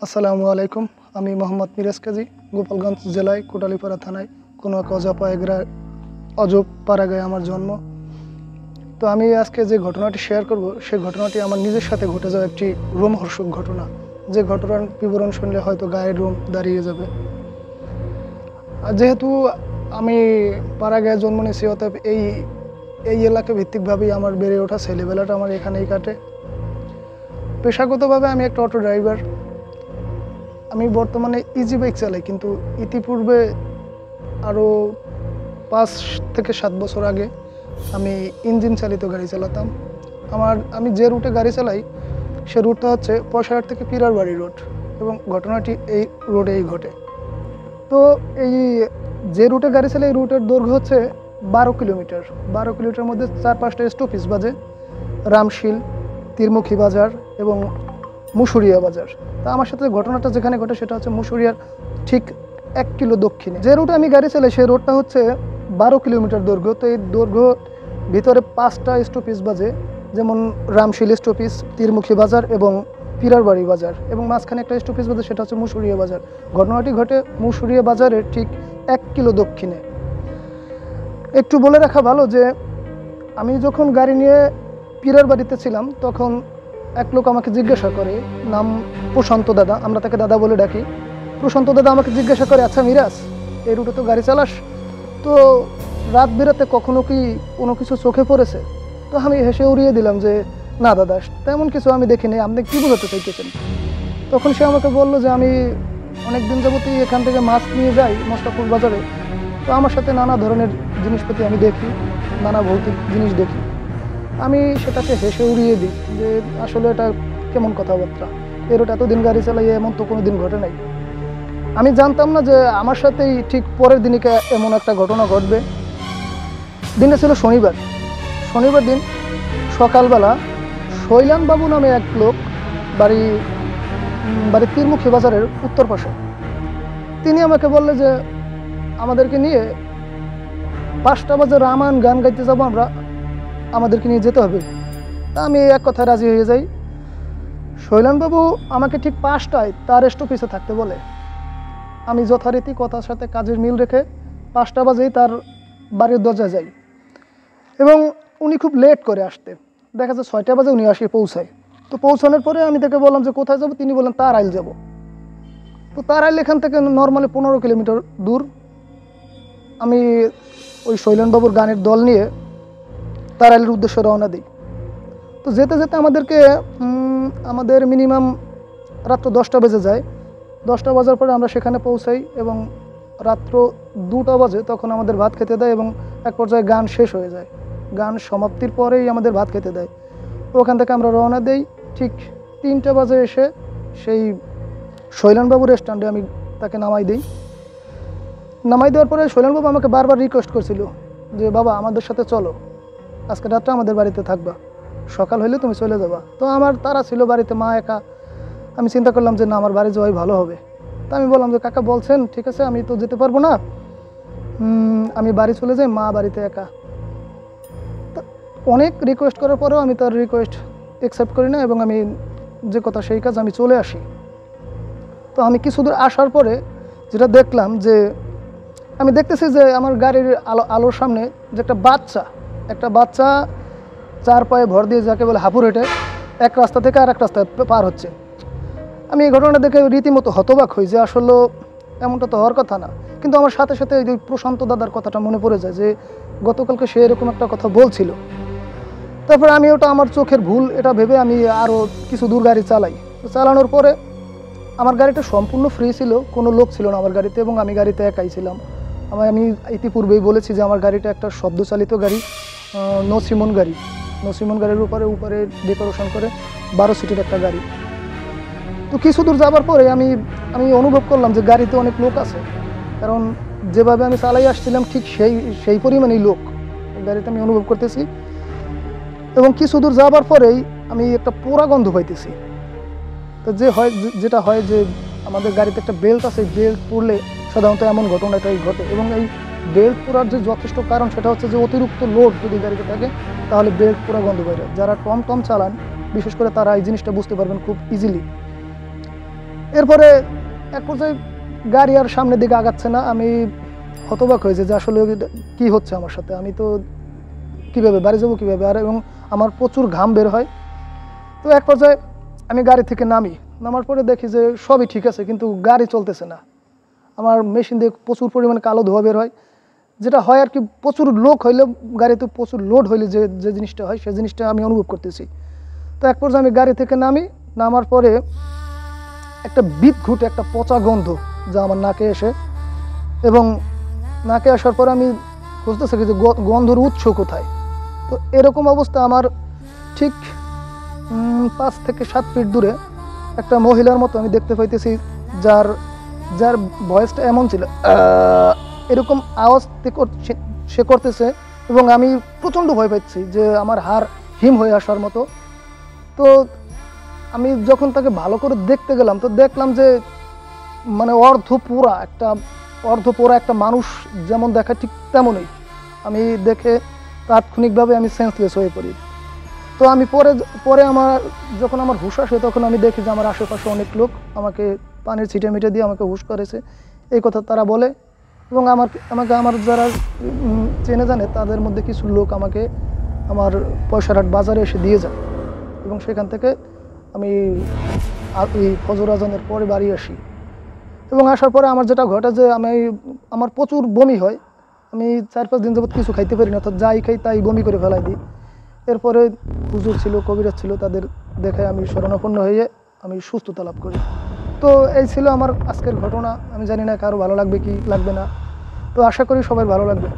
আসসালামু আলাইকুম। আমি মোহাম্মদ মিরাজ কাজী, গোপালগঞ্জ জেলায় কোটালীপাড়া থানায় কোনো এক অজব পাড়াগায় আমার জন্ম। তো আমি আজকে যে ঘটনাটি শেয়ার করব, সেই ঘটনাটি আমার নিজের সাথে ঘটে যাওয়া একটি রোমহর্ষক ঘটনা, যে ঘটনার বিবরণ শুনলে হয়তো গায়ের রোম দাঁড়িয়ে যাবে। আর যেহেতু আমি পাড়াগায় জন্ম নিয়েছি, অতএব এই এই এলাকা ভিত্তিকভাবেই আমার বেড়ে ওঠা ছেলেবেলাটা আমার এখানেই কাটে। পেশাগতভাবে আমি একটা অটো ড্রাইভার। আমি বর্তমানে ইজি বাইক চালাই, কিন্তু ইতিপূর্বে আরও 5 থেকে 7 বছর আগে আমি ইঞ্জিন চালিত গাড়ি চালাতাম। আমি যে রুটে গাড়ি চালাই সে রুটটা হচ্ছে পয়সাহাট থেকে পিরারবাড়ি রোড, এবং ঘটনাটি এই রোডেই ঘটে। তো এই যে রুটে গাড়ি চালাই এই রুটের দৈর্ঘ্য হচ্ছে 12 কিলোমিটার। 12 কিলোমিটার মধ্যে 4-5টা স্টপেজ বাজে: রামশীল, তীরমুখী বাজার এবং মুসুরিয়া বাজার। তা আমার সাথে ঘটনাটা যেখানে ঘটে সেটা হচ্ছে মুসুরিয়ার ঠিক 1 কিলো দক্ষিণে। যে রুটে আমি গাড়ি চালাই সেই রোডটা হচ্ছে 12 কিলোমিটার দৈর্ঘ্য। তো এই দৈর্ঘ্য ভিতরে 5টা স্টপেজ বাজে, যেমন রামশীল স্টপেজ, তীরমুখী বাজার এবং পিরারবাড়ি বাজার, এবং মাঝখানে একটা স্টপেজ বাজে, সেটা হচ্ছে মুসুরিয়া বাজার। ঘটনাটি ঘটে মুসুরিয়া বাজারের ঠিক 1 কিলো দক্ষিণে। একটু বলে রাখা ভালো যে আমি যখন গাড়ি নিয়ে পিরারবাড়িতে ছিলাম তখন এক লোক আমাকে জিজ্ঞাসা করে, নাম প্রশান্ত দাদা, আমরা তাকে দাদা বলে ডাকি। প্রশান্ত দাদা আমাকে জিজ্ঞাসা করে, আচ্ছা মিরাজ, এই রুটে তো গাড়ি চালাস, তো রাত বেরাতে কখনো কি কোনো কিছু চোখে পড়েছে? তো আমি হেসে উড়িয়ে দিলাম যে না দাদা, তেমন কিছু আমি দেখিনি, আপনি কী বোঝাতে চাইতেছেন? তখন সে আমাকে বলল যে আমি অনেক দিন যাবতই এখান থেকে মাছ নিয়ে যাই মোস্তাফুর বাজারে। তো আমার সাথে নানা ধরনের জিনিসপাতি আমি দেখি, নানা ভৌতিক জিনিস দেখি। আমি সেটাকে হেসে উড়িয়ে দিই যে আসলে এটা কেমন কথাবার্তা, এরটা এতদিন গাড়ি চালাই এমন তো কোনো দিন ঘটে নাই। আমি জানতাম না যে আমার সাথেই ঠিক পরের দিনই এমন একটা ঘটনা ঘটবে। দিনটা ছিল শনিবার দিন সকালবেলা শৈলান বাবু নামে এক লোক, বাড়ি তীরমুখী বাজারের উত্তর পাশে। তিনি আমাকে বললে যে আমাদেরকে নিয়ে 5টা বাজে রামায়ণ গান গাইতে যাবো আমরা, আমাদেরকে নিয়ে যেতে হবে। তা আমি এক কথায় রাজি হয়ে যাই। শৈলানবাবু আমাকে ঠিক 5টায় তার স্টপেজে থাকতে বলে। আমি যথারীতি কথার সাথে কাজের মিল রেখে 5টা বাজেই তার বাড়ির দরজায় যাই, এবং উনি খুব লেট করে আসতে, দেখা যায় 6টা বাজে উনি আসে পৌঁছায়। তো পৌঁছানোর পরে আমি তাকে বললাম যে কোথায় যাব? তিনি বললেন তারাইল যাব। তো তারাইল এখান থেকে নর্মালি 15 কিলোমিটার দূর। আমি ওই শৈলানবাবুর গানের দল নিয়ে তারাইলের উদ্দেশ্যে রওনা দিই। তো যেতে যেতে আমাদের মিনিমাম রাত্র 10টা বেজে যায়। 10টা বাজার পরে আমরা সেখানে পৌঁছাই, এবং রাত্র 2টা বাজে তখন আমাদের ভাত খেতে দেয়, এবং এক পর্যায়ে গান শেষ হয়ে যায়। গান সমাপ্তির পরেই আমাদের ভাত খেতে দেয়। ওখান থেকে আমরা রওনা দেই। ঠিক 3টা বাজে এসে সেই শৈলানবাবুর স্ট্যান্ডে আমি তাকে নামাই দেওয়ার পরে শৈলানবাবু আমাকে বারবার রিকোয়েস্ট করছিল যে বাবা আমাদের সাথে চলো, আজকে রাতটা আমাদের বাড়িতে থাকবা, সকাল হইলে তুমি চলে যাবা। তো আমার তারা ছিল বাড়িতে, মা একা। আমি চিন্তা করলাম যে না, আমার বাড়ি যাওয়াই ভালো হবে। তা আমি বললাম যে কাকা বলছেন, ঠিক আছে, আমি তো যেতে পারবো না, আমি বাড়ি চলে যাই, মা বাড়িতে একা। অনেক রিকোয়েস্ট করার পরেও আমি তার রিকোয়েস্ট অ্যাকসেপ্ট করি না, এবং আমি যে কথা সেই কাজ, আমি চলে আসি। তো আমি কিছু দূর আসার পরে যেটা দেখলাম, যে আমি দেখতেছি যে আমার গাড়ির আলোর সামনে যে একটা বাচ্চা 4 পায়ে ভর দিয়ে, যাকে বলে হাঁপুর হেঁটে, এক রাস্তা থেকে আর এক রাস্তায় পার হচ্ছে। আমি এই ঘটনাটা দেখে রীতিমতো হতবাক হই যে আসলে এমনটা তো হওয়ার কথা না। কিন্তু আমার সাথে সাথে ওই প্রশান্ত দাদার কথাটা মনে পড়ে যায় যে গতকালকে সে এরকম একটা কথা বলছিল। তারপরে আমি ওটা আমার চোখের ভুল এটা ভেবে আমি আরও কিছু দূর গাড়ি চালাই। চালানোর পরে আমার গাড়িটা সম্পূর্ণ ফ্রি ছিল, কোনো লোক ছিল না আমার গাড়িতে, এবং আমি গাড়িতে একাই ছিলাম। আমি ইতিপূর্বেই বলেছি যে আমার গাড়িটা একটা শব্দচালিত গাড়ি, নো সিমন গাড়ির উপরে ডেকোরেশন করে 12 সিটের একটা গাড়ি। তো কিছু দূর যাবার পরে আমি অনুভব করলাম যে গাড়িতে অনেক লোক আছে, কারণ যেভাবে আমি চালাই আসছিলাম ঠিক সেই পরিমাণেই লোক গাড়িতে আমি অনুভব করতেছি। এবং কিছু দূর যাবার পরেই আমি একটা পোড়া গন্ধ পাইতেছি। তো যেটা হয় যে আমাদের গাড়িতে একটা বেল্ট আছে, বেল্ট পরলে সাধারণত এমন ঘটনাটাই ঘটে। এবং এই বেল্ট পোড়ার যে যথেষ্ট কারণ সেটা হচ্ছে যে অতিরিক্ত লোড যদি গাড়িতে থাকে তাহলে বেল্ট পোড়া গন্ধ বের হয়। যারা টম চালান বিশেষ করে তারা এই জিনিসটা বুঝতে পারবেন খুব ইজিলি। এরপরে এক পর্যায়ে গাড়ি আর সামনের দিকে আগাচ্ছে না। আমি হতবাক হয়েছে যে আসলে কি হচ্ছে আমার সাথে, আমি তো কীভাবে বাড়ি যাবো কীভাবে, আর এবং আমার প্রচুর ঘাম বের হয়। তো এক পর্যায়ে আমি গাড়ি থেকে নামার পরে দেখি যে সবই ঠিক আছে, কিন্তু গাড়ি চলতেছে না। আমার মেশিন দিয়ে প্রচুর পরিমাণে কালো ধোঁয়া বের হয়, যেটা হয় আর কি, প্রচুর লোক হইলে গাড়িতে প্রচুর লোড হইলে যে যে জিনিসটা হয় সেই জিনিসটা আমি অনুভব করতেছি। তো এক পর্যায়ে আমি গাড়ি থেকে নামার পরে একটা বিদঘুটে একটা পচা গন্ধ যা আমার নাকে এসে, এবং নাকে আসার পরে আমি বুঝতেছি যে গন্ধর উৎস কোথায়। তো এরকম অবস্থা আমার ঠিক 5 থেকে 7 ফিট দূরে একটা মহিলার মতো আমি দেখতে পাইতেছি, যার যার ভয়েসটা এমন ছিল, এরকম আওয়াজ সে করতেছে, এবং আমি প্রচণ্ড ভয় পাচ্ছি যে আমার হাড় হিম হয়ে আসার মতো। তো আমি যখন তাকে ভালো করে দেখতে গেলাম, তো দেখলাম যে মানে অর্ধপোড়া একটা মানুষ যেমন দেখায় ঠিক তেমনই। আমি দেখে তাৎক্ষণিকভাবে আমি সেন্সলেস হয়ে পড়ি। তো আমি পরে যখন আমার হুঁশ আসে, তখন আমি দেখি যে আমার আশেপাশে অনেক লোক আমাকে পানির ছিটে মিটে দিয়ে আমাকে হুঁশ করেছে, এই কথা তারা বলে। এবং আমার যারা চেনে জানে তাদের মধ্যে কিছু লোক আমাকে আমার পয়সারহাট বাজারে এসে দিয়ে যায়, এবং সেখান থেকে আমি এই ফজর আজানের পরে বাড়ি আসি। এবং আসার পরে আমার যেটা ঘটে যে আমার প্রচুর বমি হয়। আমি 4-5 দিন যাবত কিছু খাইতে পারি না, অর্থাৎ যাই খাই তাই বমি করে ফেলাই দিই। এরপরে হুজুর ছিল, কবিরাজ ছিল, তাদের দেখে আমি শরণাপন্ন হয়ে আমি সুস্থতা লাভ করি। তো এই ছিল আমার আজকের ঘটনা। আমি জানি না কারো ভালো লাগবে কি লাগবে না, তো আশা করি সবাই ভালো লাগবে।